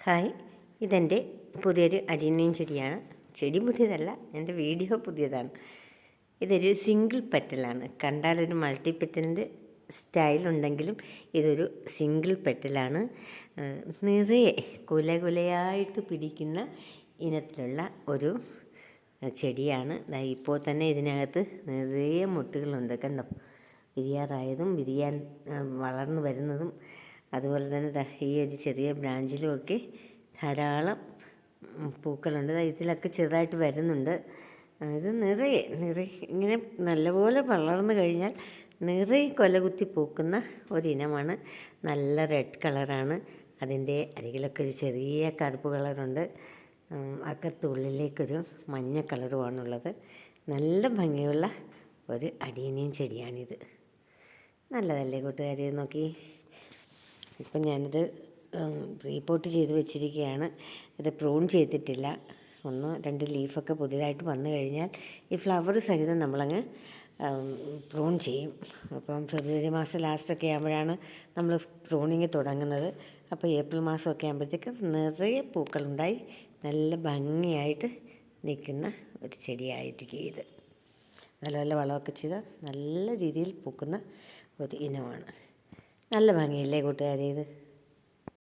Hi, ഇതെൻ്റെ പുതിയൊരു അടിയനിയം ചെടിയാണ്. ചെടി പുതിയതല്ല, എൻ്റെ വീഡിയോ പുതിയതാണ്. ഇതൊരു സിംഗിൾ പെറ്റലാണ്. കണ്ടാലൊരു മൾട്ടി പെറ്റലിൻ്റെ സ്റ്റൈലുണ്ടെങ്കിലും ഇതൊരു സിംഗിൾ പെറ്റലാണ്. നിറയെ കുലകുലയായിട്ട് പിടിക്കുന്ന ഇനത്തിലുള്ള ഒരു ചെടിയാണ്. ഇപ്പോൾ തന്നെ ഇതിനകത്ത് നിറയെ മുട്ടുകളുണ്ട്, കണ്ടോ? വിരിയാറായതും വളർന്നു വരുന്നതും അതുപോലെ തന്നെ ഈ ഒരു ചെറിയ ബ്രാഞ്ചിലുമൊക്കെ ധാരാളം പൂക്കളുണ്ട്. ഇതിലൊക്കെ ചെറുതായിട്ട് വരുന്നുണ്ട്. ഇത് നിറയെ ഇങ്ങനെ നല്ലപോലെ വളർന്നു കഴിഞ്ഞാൽ നിറയെ കൊലകുത്തി പൂക്കുന്ന ഒരിനമാണ്. നല്ല റെഡ് കളറാണ്. അതിൻ്റെ അരികിലൊക്കെ ഒരു ചെറിയ കറുപ്പ് കളറുണ്ട്. അകത്തുള്ളിലേക്കൊരു മഞ്ഞ കളറുമാണുള്ളത്. നല്ല ഭംഗിയുള്ള ഒരു അടീനിയം ചെടിയാണിത്. നല്ലതല്ലേ കൂട്ടുകാരെ? നോക്കി, ഇപ്പം ഞാനിത് റീപോട്ട് ചെയ്ത് വെച്ചിരിക്കുകയാണ്. ഇത് പ്രൂൺ ചെയ്തിട്ടില്ല. 1-2 ലീഫൊക്കെ പുതിയതായിട്ട് വന്നു കഴിഞ്ഞാൽ ഈ ഫ്ലവർ സഹിതം നമ്മളങ്ങ് പ്രൂൺ ചെയ്യും. അപ്പം ഫെബ്രുവരി മാസം ലാസ്റ്റൊക്കെ ആകുമ്പോഴാണ് നമ്മൾ പ്രൂണിങ് തുടങ്ങുന്നത്. അപ്പോൾ ഏപ്രിൽ മാസമൊക്കെ ആകുമ്പോഴത്തേക്കും നിറയെ പൂക്കളുണ്ടായി നല്ല ഭംഗിയായിട്ട് നിൽക്കുന്ന ഒരു ചെടിയായിരിക്കും ഇത്. നല്ല വളമൊക്കെ ചെയ്ത് നല്ല രീതിയിൽ പൂക്കുന്ന ഒരു ഇനമാണ്. നല്ല ഭംഗിയില്ലേ കൂട്ടുകാരെ ഇത്?